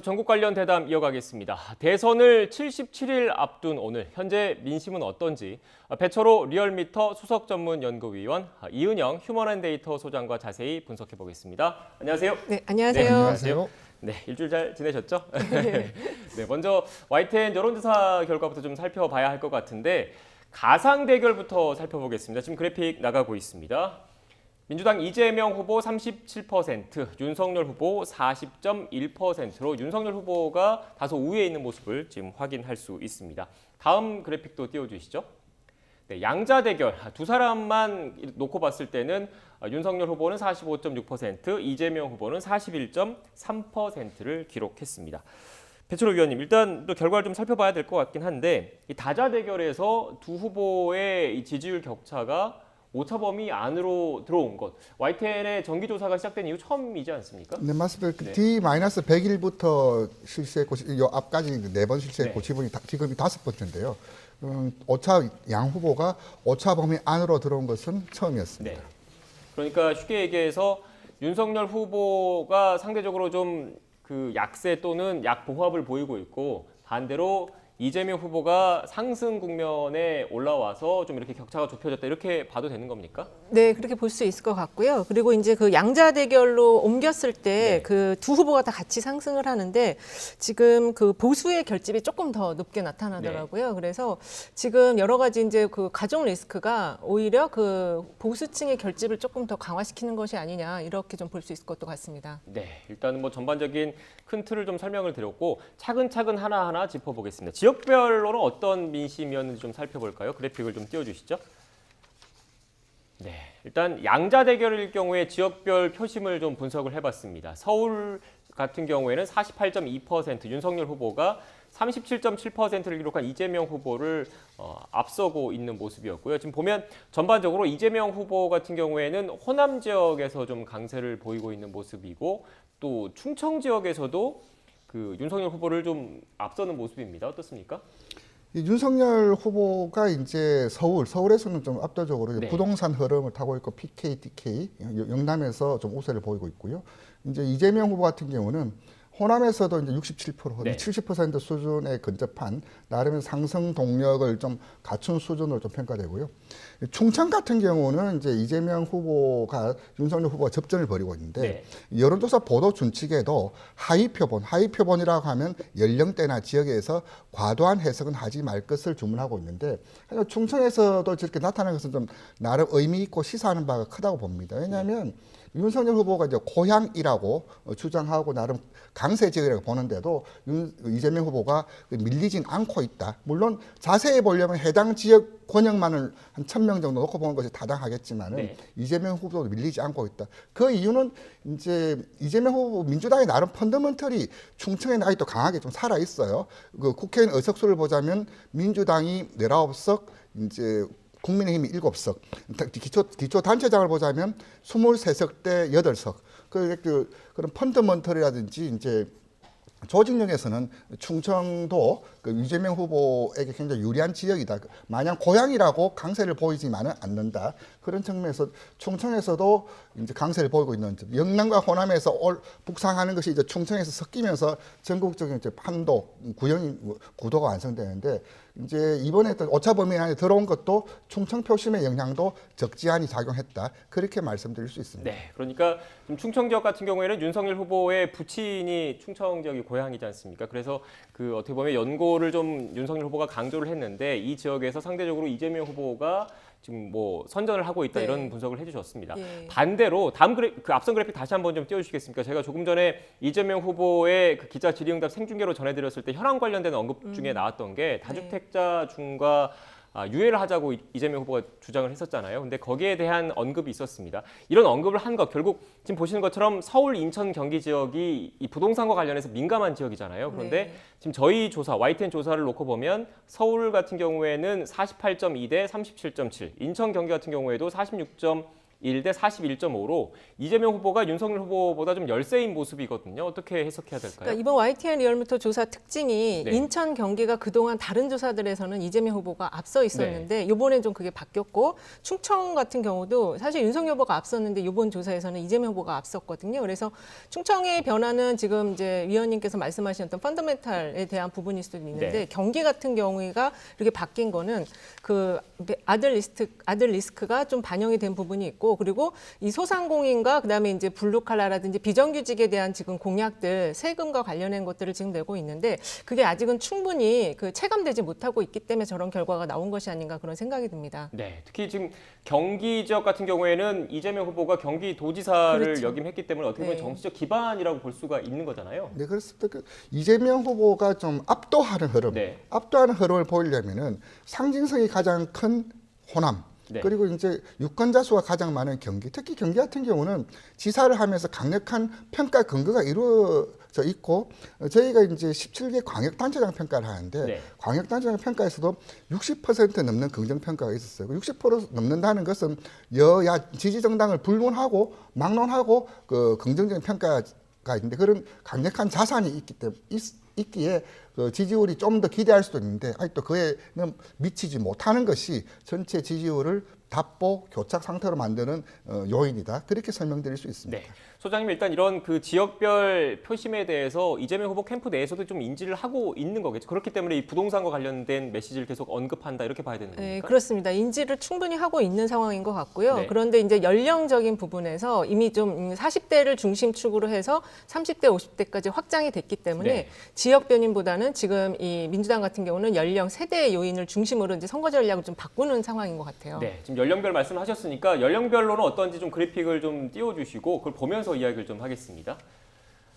전국 관련 대담 이어가겠습니다. 대선을 77일 앞둔 오늘 현재 민심은 어떤지 배철호 리얼미터 수석 전문 연구위원 이은영 휴먼앤데이터 소장과 자세히 분석해 보겠습니다. 안녕하세요. 네, 안녕하세요. 네, 안녕하세요. 네, 일주일 잘 지내셨죠? 네, 먼저 YTN 여론조사 결과부터 좀 살펴봐야 할 것 같은데 가상 대결부터 살펴보겠습니다. 지금 그래픽 나가고 있습니다. 민주당 이재명 후보 37%, 윤석열 후보 40.1%로 윤석열 후보가 다소 우위에 있는 모습을 지금 확인할 수 있습니다. 다음 그래픽도 띄워주시죠. 네, 양자 대결 두 사람만 놓고 봤을 때는 윤석열 후보는 45.6%, 이재명 후보는 41.3%를 기록했습니다. 배철호 위원님, 일단 또 결과를 좀 살펴봐야 될 것 같긴 한데 이 다자 대결에서 두 후보의 이 지지율 격차가 오차범위 안으로 들어온 것. YTN의 정기조사가 시작된 이후 처음이지 않습니까? 네, 맞습니다. 네. D-100일부터 실시했고, 요 앞까지 4번 실시했고, 네. 지금이 5번째인데요. 오차 양 후보가 오차 범위 안으로 들어온 것은 처음이었습니다. 네. 그러니까 쉽게 얘기해서 윤석열 후보가 상대적으로 좀 그 약세 또는 약보합을 보이고 있고 반대로 이재명 후보가 상승 국면에 올라와서 좀 이렇게 격차가 좁혀졌다 이렇게 봐도 되는 겁니까? 네, 그렇게 볼 수 있을 것 같고요. 그리고 이제 그 양자 대결로 옮겼을 때 네. 그 두 후보가 다 같이 상승을 하는데 지금 그 보수의 결집이 조금 더 높게 나타나더라고요. 그래서 지금 여러 가지 이제 그 가중 리스크가 오히려 그 보수층의 결집을 조금 더 강화시키는 것이 아니냐 이렇게 좀 볼 수 있을 것도 같습니다. 네, 일단은 뭐 전반적인 큰 틀을 좀 설명을 드렸고 차근차근 하나하나 짚어보겠습니다. 지역별로는 어떤 민심이었는지 좀 살펴볼까요? 그래픽을 좀 띄워주시죠. 네, 일단 양자 대결일 경우에 지역별 표심을 좀 분석을 해봤습니다. 서울 같은 경우에는 48.2%, 윤석열 후보가 37.7%를 기록한 이재명 후보를 앞서고 있는 모습이었고요. 지금 보면 전반적으로 이재명 후보 같은 경우에는 호남 지역에서 좀 강세를 보이고 있는 모습이고 또 충청 지역에서도 그 윤석열 후보를 좀 앞서는 모습입니다. 어떻습니까? 이 윤석열 후보가 이제 서울에서는 좀 압도적으로 네. 부동산 흐름을 타고 있고 PK, DK, 영남에서 좀 우세를 보이고 있고요. 이제 이재명 후보 같은 경우는 호남에서도 이제 67%, 네. 70% 수준에 근접한 나름의 상승 동력을 좀 갖춘 수준으로 좀 평가되고요. 충청 같은 경우는 이제 이재명 후보가 윤석열 후보가 접전을 벌이고 있는데 네. 여론조사 보도 준칙에도 하위 표본이라고 하면 연령대나 지역에서 과도한 해석은 하지 말 것을 주문하고 있는데 충청에서도 저렇게 나타나는 것은 좀 나름 의미 있고 시사하는 바가 크다고 봅니다. 왜냐하면 윤석열 후보가 이제 고향이라고 주장하고 나름 강세 지역이라고 보는데도 이재명 후보가 밀리진 않고 있다. 물론 자세히 보려면 해당 지역 권역만을 한 1,000명 정도 놓고 보는 것이 타당하겠지만은 네. 이재명 후보도 밀리지 않고 있다. 그 이유는 이제 이재명 후보 민주당의 나름 펀더먼털이 충청에 아직도 강하게 좀 살아 있어요. 그 국회의원 의석수를 보자면 민주당이 19석, 이제 국민의힘이 7석, 기초 단체장을 보자면 23석 대 8석. 그런 펀더먼털이라든지 이제 조직력에서는 충청도 그 이재명 후보에게 굉장히 유리한 지역이다. 마냥 고향이라고 강세를 보이지만은 않는다. 그런 측면에서 충청에서도 이제 강세를 보이고 있는 점. 영남과 호남에서 북상하는 것이 이제 충청에서 섞이면서 전국적인 이제 판도, 구도가 완성되는데 이제 이번에 또 오차 범위 안에 들어온 것도 충청 표심의 영향도 적지 않이 작용했다. 그렇게 말씀드릴 수 있습니다. 네, 그러니까 좀 충청 지역 같은 경우에는 윤석열 후보의 부친이 충청 지역이 고향이지 않습니까? 그래서 그 어떻게 보면 연고를 좀 윤석열 후보가 강조를 했는데 이 지역에서 상대적으로 이재명 후보가 지금 뭐 선전을 하고 있다 네. 이런 분석을 해주셨습니다. 예. 반대로 다음 그 앞선 그래픽 다시 한번 좀 띄워주시겠습니까? 제가 조금 전에 이재명 후보의 그 기자 질의응답 생중계로 전해드렸을 때 혈안 관련된 언급 중에 나왔던 게 다주택자 중과 유예를 하자고 이재명 후보가 주장을 했었잖아요. 근데 거기에 대한 언급이 있었습니다. 이런 언급을 한 것 결국 지금 보시는 것처럼 서울, 인천, 경기 지역이 이 부동산과 관련해서 민감한 지역이잖아요. 그런데 네. 지금 저희 조사, YTN 조사를 놓고 보면 서울 같은 경우에는 48.2 대 37.7, 인천, 경기 같은 경우에도 46.2 41대 41.5로 이재명 후보가 윤석열 후보보다 좀 열세인 모습이거든요. 어떻게 해석해야 될까요? 그러니까 이번 YTN 리얼미터 조사 특징이 네. 인천, 경기가 그동안 다른 조사들에서는 이재명 후보가 앞서 있었는데 이번엔 좀 그게 바뀌었고 충청 같은 경우도 사실 윤석열 후보가 앞섰는데 이번 조사에서는 이재명 후보가 앞섰거든요. 그래서 충청의 변화는 지금 이제 위원님께서 말씀하신 어떤 펀더멘탈에 대한 부분일 수도 있는데 네. 경기 같은 경우가 이렇게 바뀐 거는 그 아들 리스크가 좀 반영이 된 부분이 있고 그리고 이 소상공인과 그다음에 이제 블루칼라라든지 비정규직에 대한 지금 공약들 세금과 관련된 것들을 지금 내고 있는데 그게 아직은 충분히 그 체감되지 못하고 있기 때문에 저런 결과가 나온 것이 아닌가 그런 생각이 듭니다. 네, 특히 지금 경기 지역 같은 경우에는 이재명 후보가 경기도지사를 그렇죠. 역임했기 때문에 어떻게 보면 네. 정치적 기반이라고 볼 수가 있는 거잖아요. 네, 그렇습니다. 그 이재명 후보가 좀 압도하는 흐름, 네. 압도하는 흐름을 보이려면은 상징성이 가장 큰 호남, 네. 그리고 이제 유권자 수가 가장 많은 경기, 특히 경기 같은 경우는 지사를 하면서 강력한 평가 근거가 이루어져 있고 저희가 이제 17개 광역단체장 평가를 하는데 네. 광역단체장 평가에서도 60% 넘는 긍정 평가가 있었어요. 60% 넘는다는 것은 여야 지지 정당을 불문하고 막론하고 그 긍정적인 평가가 있는데 그런 강력한 자산이 있기에 그 지지율이 좀 더 기대할 수도 있는데 아직도 그에는 미치지 못하는 것이 전체 지지율을 답보 교착 상태로 만드는 요인이다. 그렇게 설명드릴 수 있습니다. 네. 소장님 일단 이런 그 지역별 표심에 대해서 이재명 후보 캠프 내에서도 좀 인지를 하고 있는 거겠죠. 그렇기 때문에 이 부동산과 관련된 메시지를 계속 언급한다 이렇게 봐야 되는 겁니까? 네, 그렇습니다. 인지를 충분히 하고 있는 상황인 것 같고요. 네. 그런데 이제 연령적인 부분에서 이미 좀 40대를 중심축으로 해서 30대, 50대까지 확장이 됐기 때문에 네. 지역 변인보다는 지금 이 민주당 같은 경우는 연령, 세대 요인을 중심으로 이제 선거 전략을 좀 바꾸는 상황인 것 같아요. 네, 지금 연령별 말씀하셨으니까 연령별로는 어떤지 좀 그래픽을 좀 띄워주시고 그걸 보면서 이야기를 좀 하겠습니다.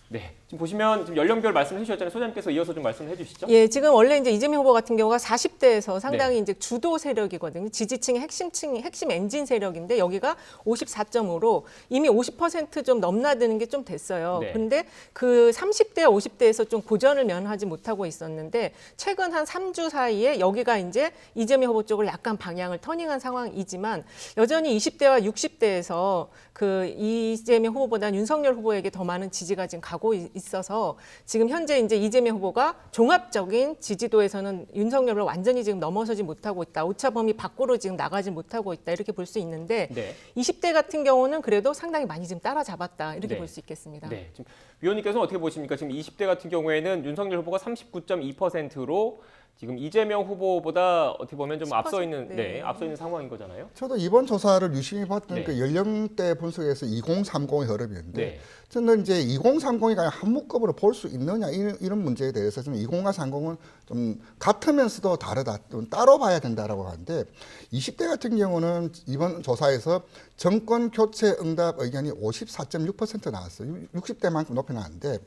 네, 지금 보시면 지금 연령별 말씀해 주셨잖아요. 소장님께서 이어서 좀 말씀해 주시죠. 예, 지금 원래 이제 이재명 후보 같은 경우가 40대에서 상당히 이제 주도 세력이거든요. 지지층의 핵심 엔진 세력인데 여기가 54.5로 이미 50% 좀 넘나드는 게 좀 됐어요. 네. 근데 그 30대, 50대에서 좀 고전을 면하지 못하고 있었는데 최근 한 3주 사이에 여기가 이제 이재명 후보 쪽으로 약간 방향을 터닝한 상황이지만 여전히 20대와 60대에서 그 이재명 후보보다는 윤석열 후보에게 더 많은 지지가 지금 가고 있어서 지금 현재 이제 이재명 후보가 종합적인 지지도에서는 윤석열을 완전히 지금 넘어서지 못하고 있다. 오차 범위 밖으로 지금 나가지 못하고 있다. 이렇게 볼 수 있는데 네. 20대 같은 경우는 그래도 상당히 많이 지금 따라잡았다. 이렇게 네. 볼 수 있겠습니다. 네, 지금 위원님께서는 어떻게 보십니까? 지금 20대 같은 경우에는 윤석열 후보가 39.2%로 지금 이재명 후보보다 어떻게 보면 좀 앞서 있는, 네. 앞서 있는 상황인 거잖아요. 저도 이번 조사를 유심히 봤던 네. 그 연령대 분석에서 2030의 흐름이었는데 네. 저는 이제 2030이 그냥 한 묶음으로 볼 수 있느냐 이런 문제에 대해서 좀 20과 30은 좀 같으면서도 다르다, 좀 따로 봐야 된다라고 하는데 20대 같은 경우는 이번 조사에서 정권 교체 응답 의견이 54.6% 나왔어요. 60대만큼 높이 나왔는데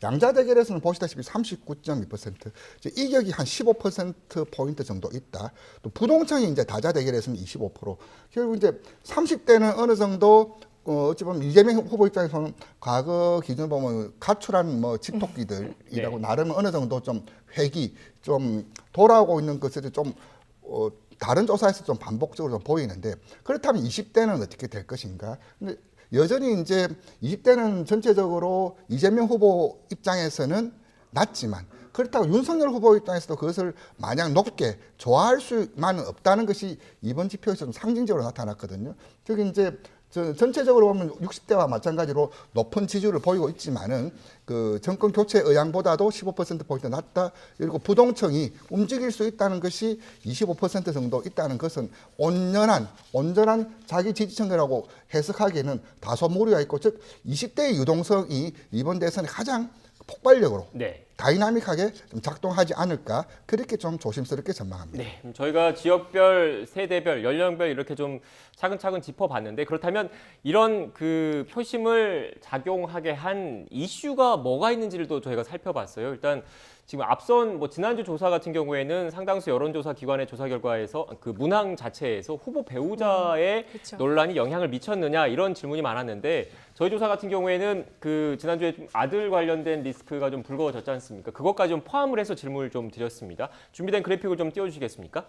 양자 대결에서는 보시다시피 39.2%, 이격이 한 15%포인트 정도 있다. 또 부동층이 이제 다자 대결에서는 25%. 결국 이제 30대는 어느 정도 어찌 보면 이재명 후보 입장에서는 과거 기준으로 보면 가출한 뭐 집토끼들이라고 네. 나름 어느 정도 좀 회기, 좀 돌아오고 있는 것들이 좀 다른 조사에서 좀 반복적으로 좀 보이는데 그렇다면 20대는 어떻게 될 것인가? 근데 여전히 이제 20대는 전체적으로 이재명 후보 입장에서는 낮지만 그렇다고 윤석열 후보 입장에서도 그것을 마냥 높게 좋아할 수만은 없다는 것이 이번 지표에서 좀 상징적으로 나타났거든요. 즉 이제 전체적으로 보면 60대와 마찬가지로 높은 지지율을 보이고 있지만은 그 정권 교체 의향보다도 15%포인트 낮다. 그리고 부동층이 움직일 수 있다는 것이 25% 정도 있다는 것은 온전한 자기 지지층이라고 해석하기에는 다소 무리가 있고, 즉 20대의 유동성이 이번 대선에 가장 폭발력으로 네. 다이나믹하게 좀 작동하지 않을까, 그렇게 좀 조심스럽게 전망합니다. 네, 저희가 지역별, 세대별, 연령별 이렇게 좀 차근차근 짚어봤는데 그렇다면 이런 그 표심을 작용하게 한 이슈가 뭐가 있는지를 또 저희가 살펴봤어요. 일단 지금 앞선 뭐 지난주 조사 같은 경우에는 상당수 여론조사 기관의 조사 결과에서 그 문항 자체에서 후보 배우자의 그렇죠. 논란이 영향을 미쳤느냐 이런 질문이 많았는데 저희 조사 같은 경우에는 그 지난주에 좀 아들 관련된 리스크가 좀 불거졌지 않습니까? 그것까지 좀 포함을 해서 질문을 좀 드렸습니다. 준비된 그래픽을 좀 띄워주시겠습니까?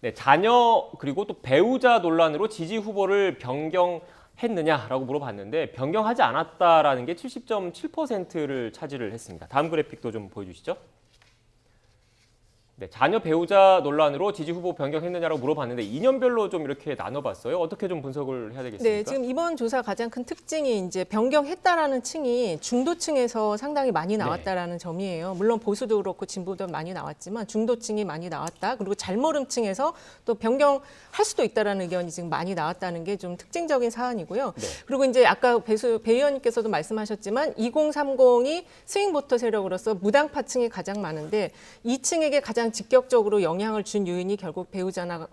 네, 자녀 그리고 또 배우자 논란으로 지지 후보를 변경했느냐라고 물어봤는데 변경하지 않았다라는 게 70.7%를 차지를 했습니다. 다음 그래픽도 좀 보여주시죠. 네, 자녀 배우자 논란으로 지지 후보 변경했느냐라고 물어봤는데 이년별로 좀 이렇게 나눠봤어요. 어떻게 좀 분석을 해야 되겠습니까? 네, 지금 이번 조사 가장 큰 특징이 이제 변경했다라는 층이 중도층에서 상당히 많이 나왔다라는 점이에요. 물론 보수도 그렇고 진보도 많이 나왔지만 중도층이 많이 나왔다. 그리고 잘모름층에서 또 변경할 수도 있다라는 의견이 지금 많이 나왔다는 게 좀 특징적인 사안이고요. 네. 그리고 이제 아까 배 의원님께서도 말씀하셨지만 2030이 스윙보터 세력으로서 무당파층이 가장 많은데 이 층에게 가장 직격적으로 영향을 준 요인이 결국 배우자나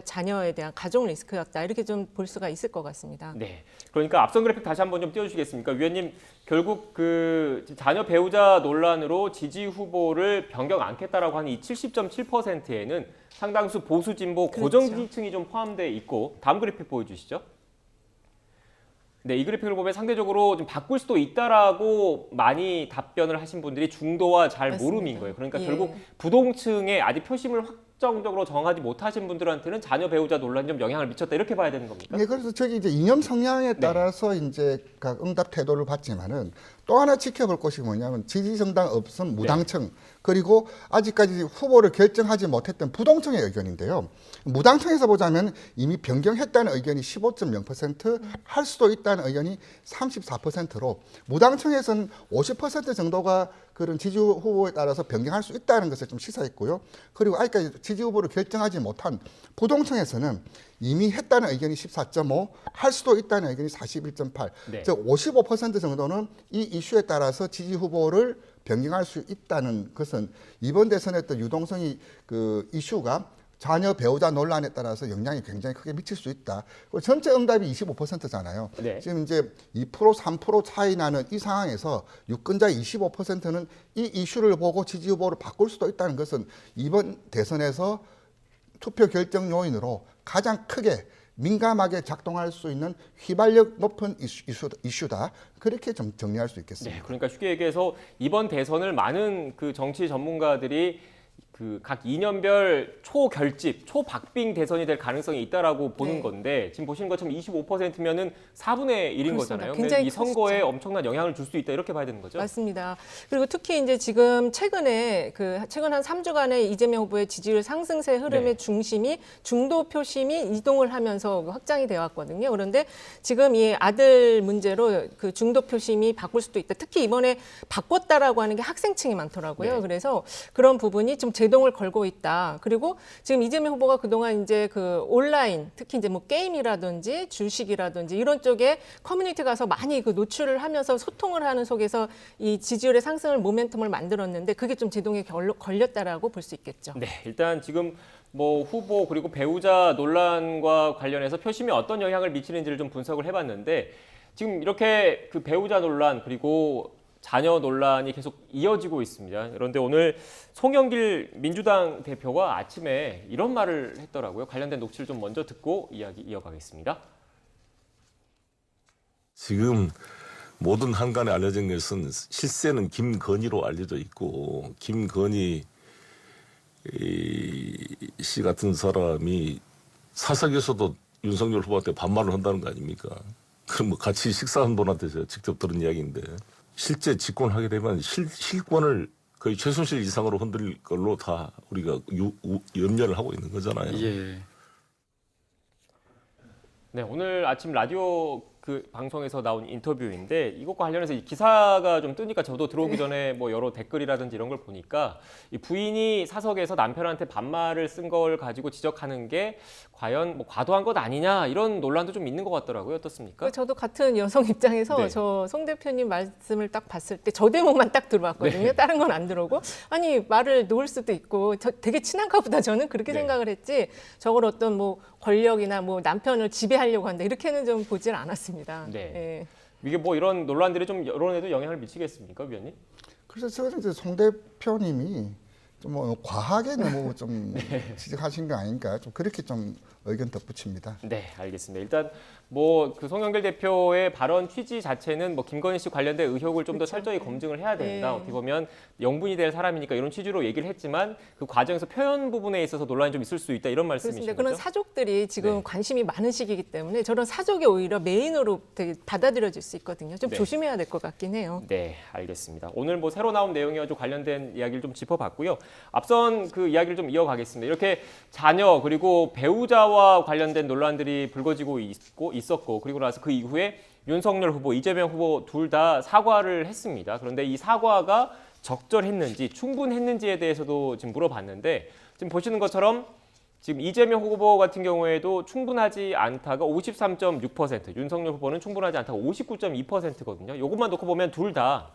자녀에 대한 가족 리스크였다. 이렇게 좀 볼 수가 있을 것 같습니다. 네. 그러니까 앞선 그래픽 다시 한번 좀 띄워주시겠습니까? 위원님, 결국 그 자녀 배우자 논란으로 지지 후보를 변경 않겠다라고 하는 이 70.7%에는 상당수 보수 진보 고정 지지층이 좀 포함되어 있고 다음 그래픽 보여주시죠. 네, 이 그래픽을 보면 상대적으로 좀 바꿀 수도 있다라고 많이 답변을 하신 분들이 중도와 잘 맞습니다. 모름인 거예요. 그러니까 예. 결국 부동층에 아직 표심을 확정적으로 정하지 못하신 분들한테는 자녀 배우자 논란이 좀 영향을 미쳤다 이렇게 봐야 되는 겁니까? 네, 그래서 저기 이제 이념 성향에 네. 따라서 이제 각 응답 태도를 봤지만은 또 하나 지켜볼 것이 뭐냐면 지지 정당 없음 무당층 그리고 아직까지 후보를 결정하지 못했던 부동층의 의견인데요. 무당층에서 보자면 이미 변경했다는 의견이 15.0%, 할 수도 있다는 의견이 34%로 무당층에서는 50% 정도가 그런 지지 후보에 따라서 변경할 수 있다는 것을 좀 시사했고요. 그리고 아직까지 지지 후보를 결정하지 못한 부동층에서는 이미 했다는 의견이 14.5, 할 수도 있다는 의견이 41.8. 네. 즉 55% 정도는 이 이슈에 따라서 지지 후보를 변경할 수 있다는 것은 이번 대선에 또 유동성이 그 이슈가 자녀 배우자 논란에 따라서 영향이 굉장히 크게 미칠 수 있다. 그리고 전체 응답이 25%잖아요. 네. 지금 이제 2%, 3% 차이 나는 이 상황에서 유권자의 25%는 이 이슈를 보고 지지 후보를 바꿀 수도 있다는 것은 이번 대선에서 투표 결정 요인으로 가장 크게 민감하게 작동할 수 있는 휘발력 높은 이슈다. 그렇게 좀 정리할 수 있겠습니다. 네, 그러니까 쉽게 얘기해서 이번 대선을 많은 그 정치 전문가들이 그 각 2년별 초결집, 초박빙 대선이 될 가능성이 있다라고 보는 네. 건데 지금 보시는 것처럼 25%면은 4분의 1인 그렇습니다. 거잖아요. 근데 굉장히 이 선거에 크시죠. 엄청난 영향을 줄 수 있다 이렇게 봐야 되는 거죠. 맞습니다. 그리고 특히 이제 지금 최근에 최근 한 3주간의 이재명 후보의 지지율 상승세 흐름의 네. 중심이 중도 표심이 이동을 하면서 확장이 되어 왔거든요. 그런데 지금 이 아들 문제로 그 중도 표심이 바꿀 수도 있다. 특히 이번에 바꿨다라고 하는 게 학생층이 많더라고요. 네. 그래서 그런 부분이 좀 제동을 걸고 있다. 그리고 지금 이재명 후보가 그동안 이제 그 온라인 특히 이제 뭐 게임이라든지 주식이라든지 이런 쪽에 커뮤니티 가서 많이 그 노출을 하면서 소통을 하는 속에서 이 지지율의 상승을 모멘텀을 만들었는데 그게 좀 제동에 걸렸다라고 볼 수 있겠죠. 네, 일단 지금 뭐 후보 그리고 배우자 논란과 관련해서 표심이 어떤 영향을 미치는지를 좀 분석을 해봤는데 지금 이렇게 그 배우자 논란 그리고 자녀 논란이 계속 이어지고 있습니다. 그런데 오늘 송영길 민주당 대표가 아침에 이런 말을 했더라고요. 관련된 녹취를 좀 먼저 듣고 이야기 이어가겠습니다. 지금 모든 한간에 알려진 것은 실세는 김건희로 알려져 있고 김건희 씨 같은 사람이 사석에서도 윤석열 후보한테 반말을 한다는 거 아닙니까? 그럼 뭐 같이 식사한 분한테 제가 직접 들은 이야기인데 실제 집권하게 되면 실권을 거의 최순실 이상으로 흔들 걸로 다 우리가 염려를 하고 있는 거잖아요. 예. 네, 오늘 아침 라디오 그 방송에서 나온 인터뷰인데 이것과 관련해서 이 기사가 좀 뜨니까 저도 들어오기 전에 뭐 여러 댓글이라든지 이런 걸 보니까 이 부인이 사석에서 남편한테 반말을 쓴 걸 가지고 지적하는 게 과연 뭐 과도한 것 아니냐 이런 논란도 좀 있는 것 같더라고요. 어떻습니까? 저도 같은 여성 입장에서 네. 저 송 대표님 말씀을 딱 봤을 때 저 대목만 딱 들어봤거든요. 네. 다른 건 안 들어오고 아니 말을 놓을 수도 있고 저 되게 친한가 보다 저는 그렇게 네. 생각을 했지 저걸 어떤 뭐 권력이나 뭐 남편을 지배하려고 한다 이렇게는 좀 보질 않았습니다. 네. 예. 이게 뭐 이런 논란들이 좀 여론에도 영향을 미치겠습니까, 위원님? 그래서 저는 이제 송 대표님이 좀 뭐 과하게 너무 좀 지적하신 거 아닌가 좀 그렇게 좀 의견 덧붙입니다. 네, 알겠습니다. 일단 뭐 그 송영길 대표의 발언 취지 자체는 뭐 김건희 씨 관련된 의혹을 좀 더 그렇죠. 철저히 검증을 해야 된다. 네. 어떻게 보면 영분이 될 사람이니까 이런 취지로 얘기를 했지만 그 과정에서 표현 부분에 있어서 논란이 좀 있을 수 있다 이런 말씀이신 그렇습니다. 거죠? 그런 사족들이 지금 네. 관심이 많은 시기이기 때문에 저런 사족이 오히려 메인으로 되게 받아들여질 수 있거든요. 좀 네. 조심해야 될 것 같긴 해요. 네, 알겠습니다. 오늘 뭐 새로 나온 내용이와 좀 관련된 이야기를 좀 짚어봤고요. 앞선 그 이야기를 좀 이어가겠습니다. 이렇게 자녀 그리고 배우자와 관련된 논란들이 불거지고 있었고 그리고 나서 그 이후에 윤석열 후보, 이재명 후보 둘 다 사과를 했습니다. 그런데 이 사과가 적절했는지 충분했는지에 대해서도 지금 물어봤는데 지금 보시는 것처럼 지금 이재명 후보 같은 경우에도 충분하지 않다가 53.6%, 윤석열 후보는 충분하지 않다가 59.2%거든요. 이것만 놓고 보면 둘 다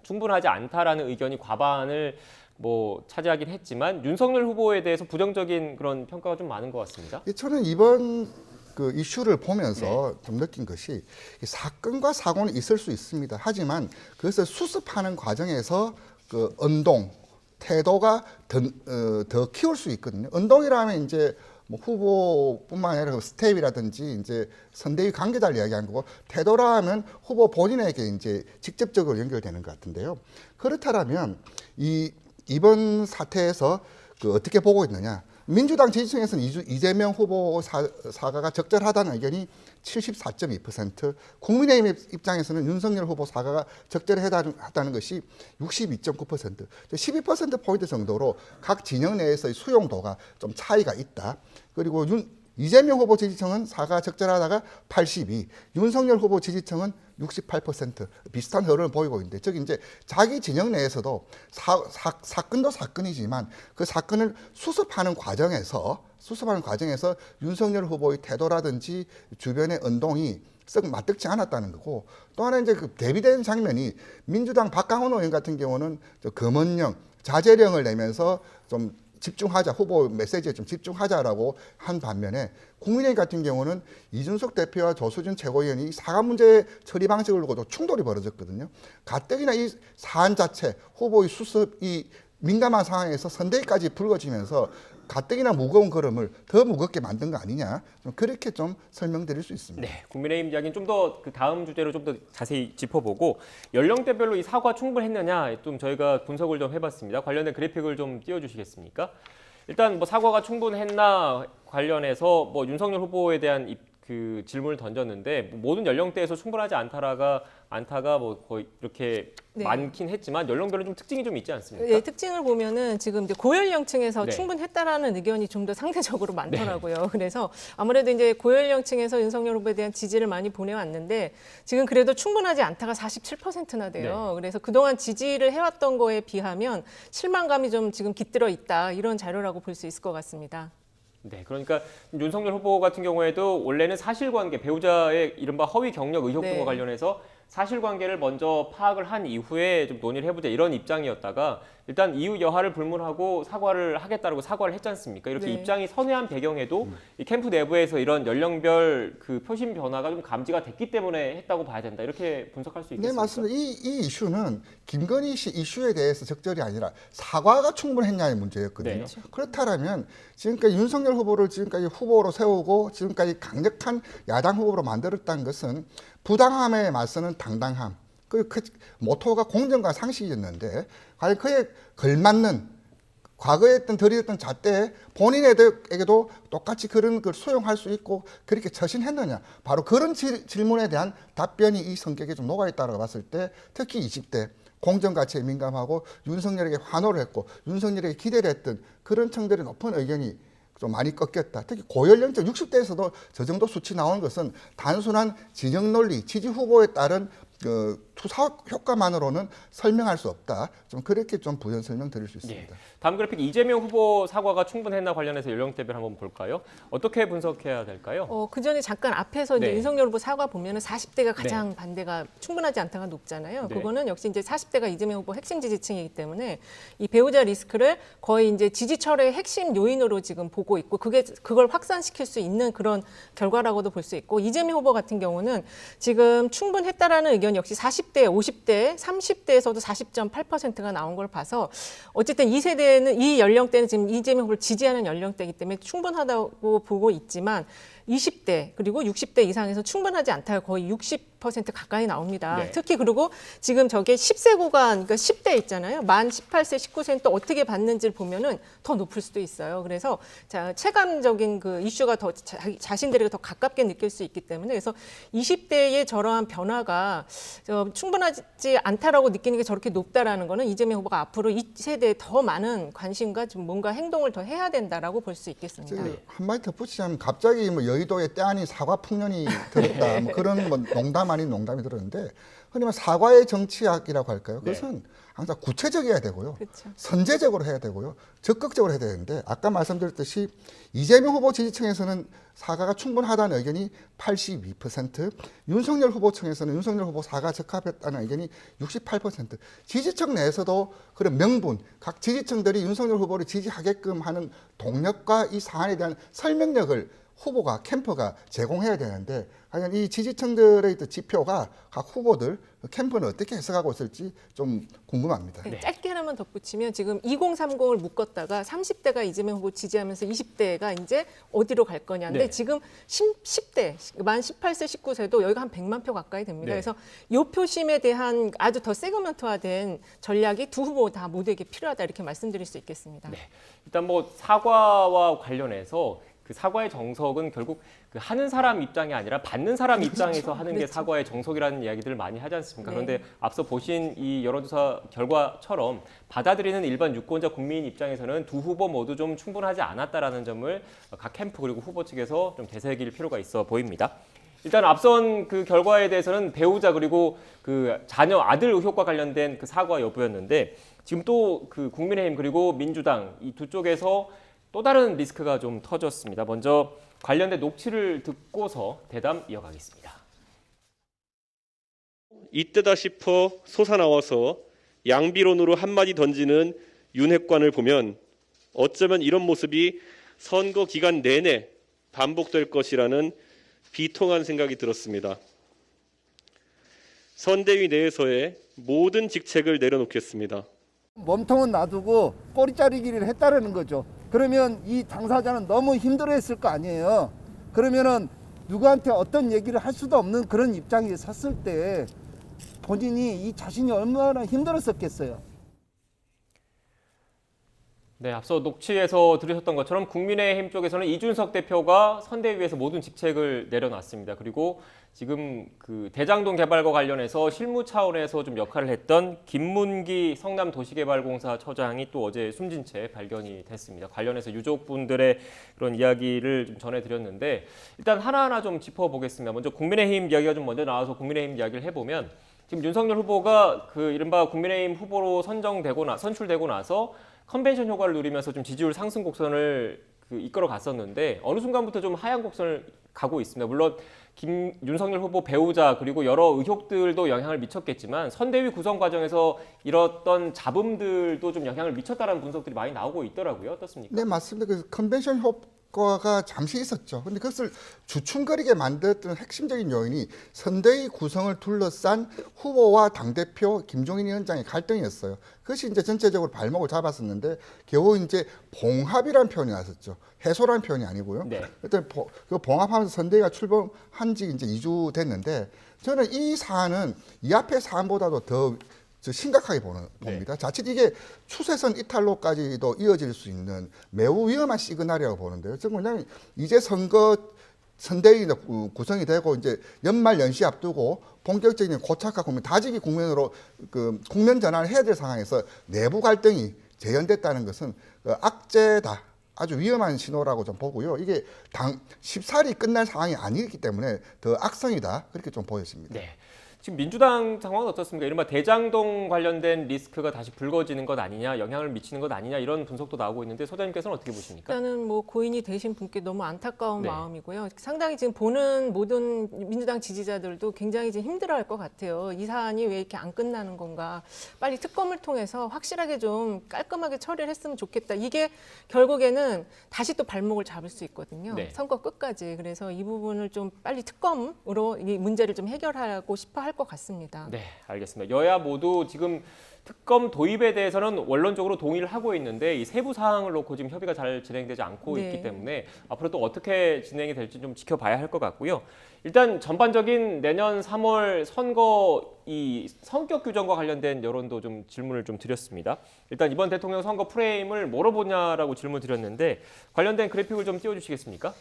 충분하지 않다라는 의견이 과반을 뭐 차지하긴 했지만 윤석열 후보에 대해서 부정적인 그런 평가가 좀 많은 것 같습니다. 저는 이번 그 이슈를 보면서 좀 느낀 것이 이 사건과 사고는 있을 수 있습니다. 하지만 그것을 수습하는 과정에서 그 언동, 태도가 더 키울 수 있거든요. 언동이라면 이제 뭐 후보뿐만 아니라 스텝이라든지 이제 선대위 관계자를 이야기하는 거고 태도라 하면 후보 본인에게 이제 직접적으로 연결되는 것 같은데요. 그렇다면 이번 사태에서 그 어떻게 보고 있느냐? 민주당 지지층에서는 이재명 후보 사과가 적절하다는 의견이 74.2%, 국민의힘 입장에서는 윤석열 후보 사과가 적절하다는 것이 62.9%, 12%포인트 정도로 각 진영 내에서의 수용도가 좀 차이가 있다. 그리고 이재명 후보 지지층은 사과가 적절하다가 82, 윤석열 후보 지지층은 68% 비슷한 흐름을 보이고 있는데, 즉 이제 자기 진영 내에서도 사건도 사건이지만 그 사건을 수습하는 과정에서 윤석열 후보의 태도라든지 주변의 언동이 썩 맞득치 않았다는 거고, 또 하나 이제 그 대비되는 장면이 민주당 박강원 의원 같은 경우는 검언령, 자제령을 내면서 좀 집중하자, 후보 메시지에 좀 집중하자라고 한 반면에 국민의힘 같은 경우는 이준석 대표와 조수진 최고위원이 사과 문제 처리 방식을 두고도 충돌이 벌어졌거든요. 가뜩이나 이 사안 자체, 후보의 수습이 민감한 상황에서 선대위까지 불거지면서 가뜩이나 무거운 걸음을 더 무겁게 만든 거 아니냐, 좀 그렇게 좀 설명드릴 수 있습니다. 네, 국민의힘 이야기는 좀 더 그 다음 주제로 좀 더 자세히 짚어보고 연령대별로 이 사과 충분했느냐 좀 저희가 분석을 좀 해봤습니다. 관련된 그래픽을 좀 띄워주시겠습니까? 일단 뭐 사과가 충분했나 관련해서 뭐 윤석열 후보에 대한 그 질문을 던졌는데 모든 연령대에서 충분하지 않다가 뭐 거의 이렇게 네. 많긴 했지만 연령별로 좀 특징이 좀 있지 않습니까? 네, 특징을 보면은 지금 이제 고연령층에서 네. 충분했다라는 의견이 좀 더 상대적으로 많더라고요. 그래서 아무래도 이제 고연령층에서 윤석열 후보에 대한 지지를 많이 보내왔는데 지금 그래도 충분하지 않다가 47%나 돼요. 네. 그래서 그동안 지지를 해왔던 거에 비하면 실망감이 좀 지금 깃들어 있다, 이런 자료라고 볼 수 있을 것 같습니다. 네, 그러니까 윤석열 후보 같은 경우에도 원래는 사실관계, 배우자의 이른바 허위 경력 의혹 등과 네. 관련해서 사실관계를 먼저 파악을 한 이후에 좀 논의를 해보자 이런 입장이었다가 일단 이후 여하를 불문하고 사과를 하겠다고 사과를 했지 않습니까? 이렇게 네. 입장이 선회한 배경에도 이 캠프 내부에서 이런 연령별 그 표심 변화가 좀 감지가 됐기 때문에 했다고 봐야 된다. 이렇게 분석할 수 있겠습니까? 네, 맞습니다. 이 이슈는 김건희 씨 이슈에 대해서 적절이 아니라 사과가 충분했냐의 문제였거든요. 네. 그렇다면 지금까지 윤석열 후보를 지금까지 후보로 세우고 지금까지 강력한 야당 후보로 만들었다는 것은 부당함에 맞서는 당당함, 그 모토가 공정과 상식이었는데 과연 그에 걸맞는 과거에 들이댔던 잣대에 본인에게도 똑같이 그런 걸 수용할 수 있고 그렇게 처신했느냐, 바로 그런 질문에 대한 답변이 이 성격에 좀 녹아있다고 봤을 때 특히 20대 공정가치에 민감하고 윤석열에게 환호를 했고 윤석열에게 기대를 했던 그런 층들의 높은 의견이 좀 많이 꺾였다. 특히 고연령층 60대에서도 저 정도 수치 나오는 것은 단순한 진영 논리, 지지 후보에 따른 그 투사 효과만으로는 설명할 수 없다. 좀 그렇게 좀 부연 설명 드릴 수 있습니다. 네. 다음 그래픽 이재명 후보 사과가 충분했나 관련해서 연령대별 한번 볼까요? 어떻게 분석해야 될까요? 그 전에 잠깐 앞에서 이제 네. 윤석열 후보 사과 보면은 40대가 가장 반대가 충분하지 않다가 높잖아요. 네. 그거는 역시 이제 40대가 이재명 후보 핵심 지지층이기 때문에 이 배우자 리스크를 거의 이제 지지철의 핵심 요인으로 지금 보고 있고 그걸 확산시킬 수 있는 그런 결과라고도 볼 수 있고, 이재명 후보 같은 경우는 지금 충분했다라는 의견 역시 40대, 50대, 30대에서도 40.8%가 나온 걸 봐서 어쨌든 이 세대는 이 연령대는 지금 이재명 후보를 지지하는 연령대이기 때문에 충분하다고 보고 있지만 20대 그리고 60대 이상에서 충분하지 않다가 거의 60% 가까이 나옵니다. 네. 특히 그리고 지금 저게 10세 구간, 그러니까 10대 있잖아요. 만 18세, 19세는 또 어떻게 받는지를 보면은 더 높을 수도 있어요. 그래서 자, 체감적인 그 이슈가 더 자신들에게 더 가깝게 느낄 수 있기 때문에 그래서 20대의 저러한 변화가 충분하지 않다라고 느끼는 게 저렇게 높다라는 거는 이재명 후보가 앞으로 이 세대에 더 많은 관심과 좀 뭔가 행동을 더 해야 된다라고 볼 수 있겠습니다. 한마디 덧붙이자면 갑자기 뭐 여의도에 때 아닌 사과 풍년이 들었다 뭐 그런 뭐 농담 아닌 농담이 들었는데 흔히 말 사과의 정치학이라고 할까요? 그것은 항상 구체적이어야 되고요. 그렇죠. 선제적으로 해야 되고요. 적극적으로 해야 되는데 아까 말씀드렸듯이 이재명 후보 지지층에서는 사과가 충분하다는 의견이 82%, 윤석열 후보층에서는 윤석열 후보 사과 적합했다는 의견이 68%. 지지층 내에서도 그런 명분, 각 지지층들이 윤석열 후보를 지지하게끔 하는 동력과 이 사안에 대한 설명력을 후보가 캠프가 제공해야 되는데 과연 이 지지층들의 지표가 각 후보들 캠프는 어떻게 해석하고 있을지 좀 궁금합니다. 네. 짧게 하나만 덧붙이면 지금 2030을 묶었다가 30대가 이재명 후보 지지하면서 20대가 이제 어디로 갈 거냐인데 네. 지금 10대 만 18세 19세도 여기가 한 100만 표 가까이 됩니다. 네. 그래서 이 표심에 대한 아주 더 세그먼트화된 전략이 두 후보 다 모두에게 필요하다 이렇게 말씀드릴 수 있겠습니다. 네. 일단 뭐 사과와 관련해서 그 사과의 정석은 결국 그 하는 사람 입장이 아니라 받는 사람 입장에서 하는 게 그렇죠. 사과의 정석이라는 이야기들을 많이 하지 않습니까? 네. 그런데 앞서 보신 이 여론조사 결과처럼 받아들이는 일반 유권자 국민 입장에서는 두 후보 모두 좀 충분하지 않았다라는 점을 각 캠프 그리고 후보 측에서 좀 되새길 필요가 있어 보입니다. 일단 앞선 그 결과에 대해서는 배우자 그리고 그 자녀 아들 의혹과 관련된 그 사과 여부였는데 지금 또 그 국민의힘 그리고 민주당 이 두 쪽에서 또 다른 리스크가 좀 터졌습니다. 먼저 관련된 녹취를 듣고서 대담 이어가겠습니다. 이때다 싶어 솟아나와서 양비론으로 한마디 던지는 윤핵관을 보면 어쩌면 이런 모습이 선거 기간 내내 반복될 것이라는 비통한 생각이 들었습니다. 선대위 내에서의 모든 직책을 내려놓겠습니다. 몸통은 놔두고 꼬리 자르기를 했다라는 거죠. 그러면 이 당사자는 너무 힘들어했을 거 아니에요. 그러면은 누구한테 어떤 얘기를 할 수도 없는 그런 입장에 섰을 때 본인이 이 자신이 얼마나 힘들었었겠어요. 네, 앞서 녹취에서 들으셨던 것처럼 국민의힘 쪽에서는 이준석 대표가 선대위에서 모든 직책을 내려놨습니다. 그리고 지금 그 대장동 개발과 관련해서 실무 차원에서 좀 역할을 했던 김문기 성남도시개발공사 처장이 또 어제 숨진 채 발견이 됐습니다. 관련해서 유족분들의 그런 이야기를 좀 전해드렸는데 일단 하나하나 좀 짚어보겠습니다. 먼저 국민의힘 이야기가 좀 먼저 나와서 국민의힘 이야기를 해보면 지금 윤석열 후보가 그 이른바 국민의힘 후보로 선출되고 나서 컨벤션 효과를 누리면서 좀 지지율 상승 곡선을 이끌어 갔었는데 어느 순간부터 좀 하향 곡선을 가고 있습니다. 물론 윤석열 후보 배우자 그리고 여러 의혹들도 영향을 미쳤겠지만 선대위 구성 과정에서 이뤘던 잡음들도 좀 영향을 미쳤다라는 분석들이 많이 나오고 있더라고요. 어떻습니까? 네, 맞습니다. 그 컨벤션 효과가 잠시 있었죠. 근데 그것을 주춤거리게 만들었던 핵심적인 요인이 선대위 구성을 둘러싼 후보와 당대표 김종인 위원장의 갈등이었어요. 그것이 이제 전체적으로 발목을 잡았었는데 겨우 이제 봉합이라는 표현이 나왔었죠. 해소라는 표현이 아니고요. 네. 일단 그 봉합하면서 선대위가 출범한 지 이제 2주 됐는데 저는 이 사안은 이 앞의 사안보다도 더 심각하게 봅니다. 자칫 이게 추세선 이탈로까지도 이어질 수 있는 매우 위험한 시그널이라고 보는데요. 즉 뭐냐면 이제 선대위 구성이 되고 이제 연말 연시 앞두고 본격적인 고착화 국면, 다지기 국면으로 그 국면 전환을 해야 될 상황에서 내부 갈등이 재현됐다는 것은 악재다. 아주 위험한 신호라고 좀 보고요. 이게 쉽사리 끝날 상황이 아니기 때문에 더 악성이다. 그렇게 좀 보여집니다. 네. 지금 민주당 상황은 어떻습니까? 이른바 대장동 관련된 리스크가 다시 불거지는 것 아니냐, 영향을 미치는 것 아니냐 이런 분석도 나오고 있는데 소장님께서는 어떻게 보십니까? 일단은 뭐 고인이 되신 분께 너무 안타까운 네. 마음이고요. 상당히 지금 보는 모든 민주당 지지자들도 굉장히 지금 힘들어할 것 같아요. 이 사안이 왜 이렇게 안 끝나는 건가? 빨리 특검을 통해서 확실하게 좀 깔끔하게 처리를 했으면 좋겠다. 이게 결국에는 다시 또 발목을 잡을 수 있거든요. 네. 선거 끝까지. 그래서 이 부분을 좀 빨리 특검으로 이 문제를 좀 해결하고 싶어 할 것 같습니다. 네, 알겠습니다. 여야 모두 지금 특검 도입에 대해서는 원론적으로 동의를 하고 있는데 이 세부 사항을 놓고 지금 협의가 잘 진행되지 않고 네. 있기 때문에 앞으로 또 어떻게 진행이 될지 좀 지켜봐야 할 것 같고요. 일단 전반적인 내년 3월 선거 이 성격 규정과 관련된 여론도 좀 질문을 좀 드렸습니다. 일단 이번 대통령 선거 프레임을 뭐로 보냐라고 질문 드렸는데 관련된 그래픽을 좀 띄워주시겠습니까?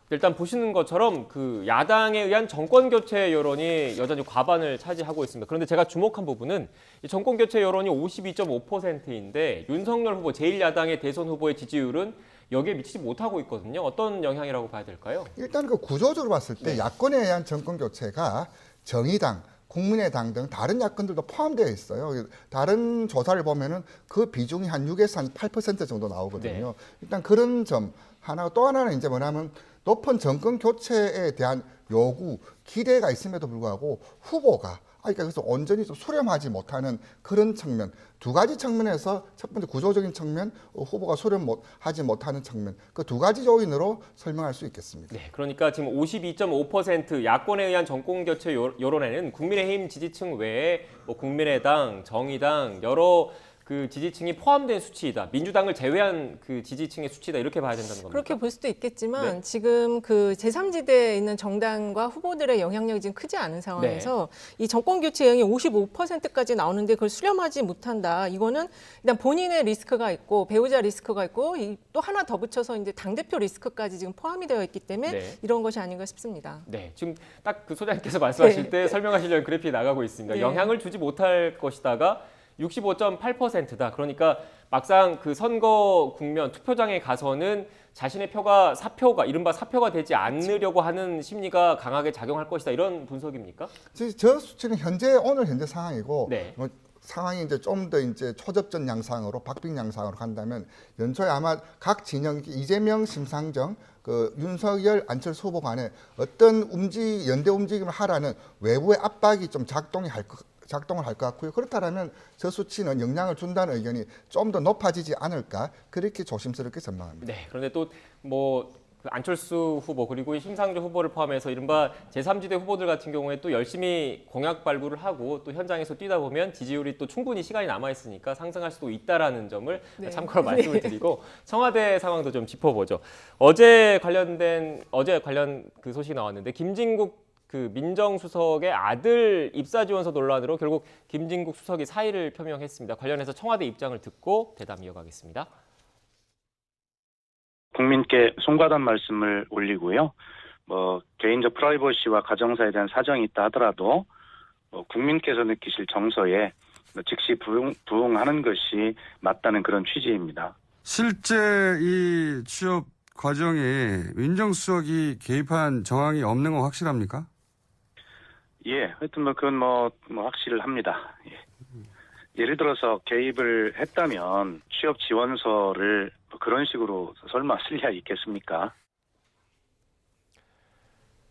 일단 보시는 것처럼 그 야당에 의한 정권 교체 여론이 여전히 과반을 차지하고 있습니다. 그런데 제가 주목한 부분은 이 정권 교체 여론이 52.5%인데 윤석열 후보 제1야당의 대선 후보의 지지율은 여기에 미치지 못하고 있거든요. 어떤 영향이라고 봐야 될까요? 일단 그 구조적으로 봤을 때 야권에 의한 정권 교체가 정의당, 국민의당 등 다른 야권들도 포함되어 있어요. 다른 조사를 보면은 그 비중이 한 6에서 한 8% 정도 나오거든요. 일단 그런 점 하나, 또 하나는 이제 뭐냐면 높은 정권 교체에 대한 요구, 기대가 있음에도 불구하고 후보가 그러니까 그래서 온전히 좀 수렴하지 못하는 그런 측면, 두 가지 측면에서 첫 번째 구조적인 측면, 후보가 수렴하지 못하는 측면, 그 두 가지 요인으로 설명할 수 있겠습니다. 네, 그러니까 지금 52.5% 야권에 의한 정권 교체 여론에는 국민의힘 지지층 외에 뭐 국민의당, 정의당 여러 그 지지층이 포함된 수치이다. 민주당을 제외한 그 지지층의 수치다. 이렇게 봐야 된다는 겁니다. 그렇게 볼 수도 있겠지만 네. 지금 그 제3지대에 있는 정당과 후보들의 영향력이 지금 크지 않은 상황에서 이 정권 교체 여론이 55%까지 나오는데 그걸 수렴하지 못한다. 이거는 일단 본인의 리스크가 있고 배우자 리스크가 있고 또 하나 더 붙여서 이제 당대표 리스크까지 지금 포함이 되어 있기 때문에 네. 이런 것이 아닌가 싶습니다. 네, 지금 딱 그 소장님께서 말씀하실 네. 때 설명하시려는 그래픽이 나가고 있습니다. 네. 영향을 주지 못할 것이다가 65.8%다. 그러니까 막상 그 선거 국면 투표장에 가서는 자신의 표가 사표가 이른바 사표가 되지 않으려고 하는 심리가 강하게 작용할 것이다. 이런 분석입니까? 저 수치는 오늘 현재 상황이고 네. 뭐 상황이 이제 좀 더 이제 초접전 양상으로 박빙 양상으로 간다면 연초에 아마 각 진영 이재명, 심상정, 그 윤석열, 안철수 후보 간에 어떤 연대 움직임을 하라는 외부의 압박이 좀 작동을 할 것 같고요. 그렇다면 저 수치는 영향을 준다는 의견이 좀 더 높아지지 않을까 그렇게 조심스럽게 전망합니다. 네. 그런데 또 뭐 그 안철수 후보 그리고 심상정 후보를 포함해서 이른바 제3지대 후보들 같은 경우에 또 열심히 공약 발부를 하고 또 현장에서 뛰다 보면 지지율이 또 충분히 시간이 남아 있으니까 상승할 수도 있다라는 점을 네. 참고로 말씀을 드리고 청와대 상황도 좀 짚어보죠. 어제 관련 그 소식이 나왔는데 김진국 그 민정수석의 아들 입사 지원서 논란으로 결국 김진국 수석이 사의를 표명했습니다. 관련해서 청와대 입장을 듣고 대담 이어가겠습니다. 국민께 송구하다는 말씀을 올리고요. 개인적 프라이버시와 가정사에 대한 사정이 있다 하더라도 국민께서 느끼실 정서에 즉시 부응하는 것이 맞다는 그런 취지입니다. 실제 이 취업 과정에 민정수석이 개입한 정황이 없는 건 확실합니까? 예, 하여튼 그건 확실합니다. 예. 예를 들어서 개입을 했다면 취업 지원서를 그런 식으로 설마 쓸 리가 있겠습니까?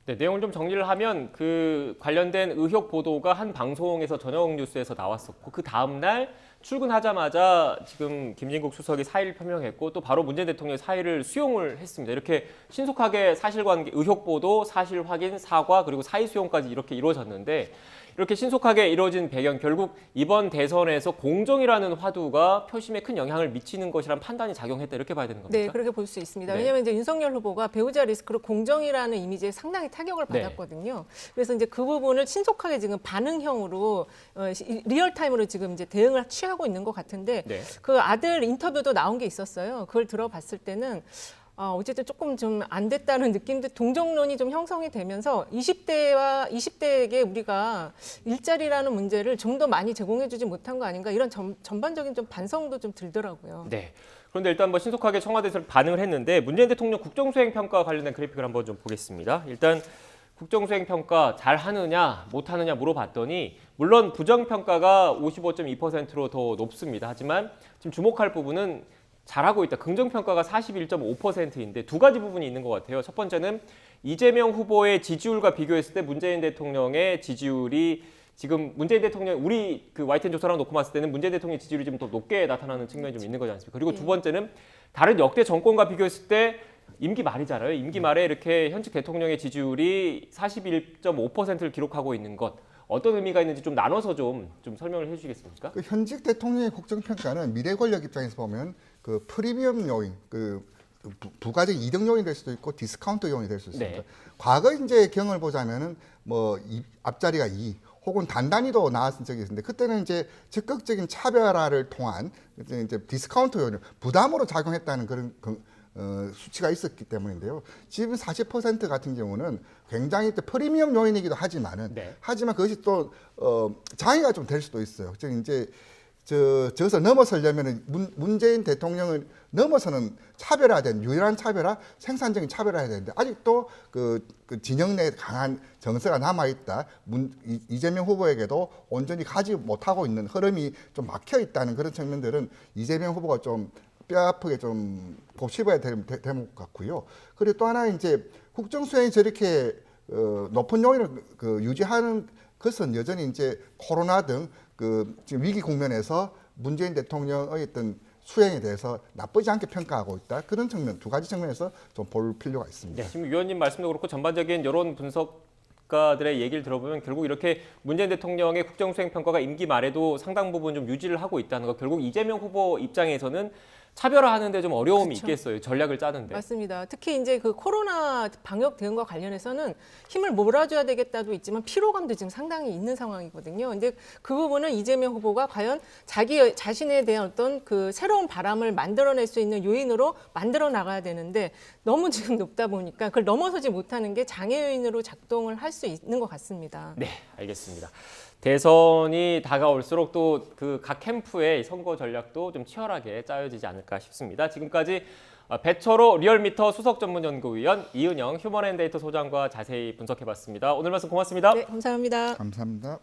네, 내용을 좀 정리를 하면 그 관련된 의혹 보도가 한 방송에서 저녁 뉴스에서 나왔었고 그 다음 날 출근하자마자 지금 김진국 수석이 사의를 표명했고 또 바로 문재인 대통령이 사의를 수용을 했습니다. 이렇게 신속하게 사실관계, 의혹 보도, 사실 확인, 사과 그리고 사의 수용까지 이렇게 이루어졌는데 이렇게 신속하게 이루어진 배경 결국 이번 대선에서 공정이라는 화두가 표심에 큰 영향을 미치는 것이란 판단이 작용했다 이렇게 봐야 되는 겁니까? 네, 그렇게 볼 수 있습니다. 네. 왜냐하면 이제 윤석열 후보가 배우자 리스크로 공정이라는 이미지에 상당히 타격을 네. 받았거든요. 그래서 이제 그 부분을 신속하게 지금 반응형으로 리얼타임으로 지금 이제 대응을 취하고 있는 것 같은데 네. 그 아들 인터뷰도 나온 게 있었어요. 그걸 들어봤을 때는 어쨌든 조금 좀 안 됐다는 느낌도 동정론이 좀 형성이 되면서 20대에게 우리가 일자리라는 문제를 좀 더 많이 제공해주지 못한 거 아닌가 이런 전반적인 좀 반성도 좀 들더라고요. 네. 그런데 일단 신속하게 청와대에서 반응을 했는데 문재인 대통령 국정수행평가 관련된 그래픽을 한번 좀 보겠습니다. 일단 국정수행평가 잘하느냐 못하느냐 물어봤더니 물론 부정평가가 55.2%로 더 높습니다. 하지만 지금 주목할 부분은 잘하고 있다. 긍정평가가 41.5%인데 두 가지 부분이 있는 것 같아요. 첫 번째는 이재명 후보의 지지율과 비교했을 때 문재인 대통령의 지지율이 지금 문재인 대통령 우리 그 YTN 조사랑 놓고 봤을 때는 문재인 대통령의 지지율이 좀 더 높게 나타나는 측면이 좀 있는 거지 않습니까? 그리고 두 번째는 다른 역대 정권과 비교했을 때 임기 말이잖아요. 임기 말에 이렇게 현직 대통령의 지지율이 41.5%를 기록하고 있는 것 어떤 의미가 있는지 좀 나눠서 좀 설명을 해주시겠습니까? 그 현직 대통령의 국정평가는 미래 권력 입장에서 보면 그 프리미엄 요인, 부가적 이득 요인이 될 수도 있고 디스카운트 요인이 될 수 있습니다. 네. 과거 이제 경을 보자면은 뭐 앞자리가 2 혹은 단단히도 나왔던 적이 있는데 그때는 이제 적극적인 차별화를 통한 이제 디스카운트 요인을 부담으로 작용했다는 그런 수치가 있었기 때문인데요. 지금 40% 같은 경우는 굉장히 또 프리미엄 요인이기도 하지만은 네. 하지만 그것이 또 장애가 좀 될 수도 있어요. 즉 이제 저것을 넘어서려면 문재인 대통령을 넘어서는 차별화된 유일한 차별화, 생산적인 차별화해야 되는데 아직도 그 진영 내에 강한 정서가 남아 있다. 이재명 후보에게도 온전히 가지 못하고 있는 흐름이 좀 막혀 있다는 그런 측면들은 이재명 후보가 좀 뼈아프게 좀 곱씹어야 될 대목 같고요. 그리고 또 하나 이제 국정 수행이 저렇게 높은 요인을 유지하는 것은 여전히 이제 코로나 등 지금 위기 국면에서 문재인 대통령의 어떤 수행에 대해서 나쁘지 않게 평가하고 있다. 그런 측면, 두 가지 측면에서 좀 볼 필요가 있습니다. 네, 지금 위원님 말씀도 그렇고 전반적인 여론 분석가들의 얘기를 들어보면 결국 이렇게 문재인 대통령의 국정수행 평가가 임기 말에도 상당 부분 좀 유지를 하고 있다는 거. 결국 이재명 후보 입장에서는 차별화하는데 좀 어려움이 그쵸. 있겠어요. 전략을 짜는데. 맞습니다. 특히 이제 그 코로나 방역 대응과 관련해서는 힘을 몰아줘야 되겠다도 있지만 피로감도 지금 상당히 있는 상황이거든요. 근데 그 부분은 이재명 후보가 과연 자기 자신에 대한 어떤 그 새로운 바람을 만들어낼 수 있는 요인으로 만들어 나가야 되는데 너무 지금 높다 보니까 그걸 넘어서지 못하는 게 장애 요인으로 작동을 할 수 있는 것 같습니다. 네, 알겠습니다. 대선이 다가올수록 또 그 각 캠프의 선거 전략도 좀 치열하게 짜여지지 않을까 싶습니다. 지금까지 배철호 리얼미터 수석 전문연구위원, 이은영 휴먼앤데이터 소장과 자세히 분석해봤습니다. 오늘 말씀 고맙습니다. 네, 감사합니다. 감사합니다.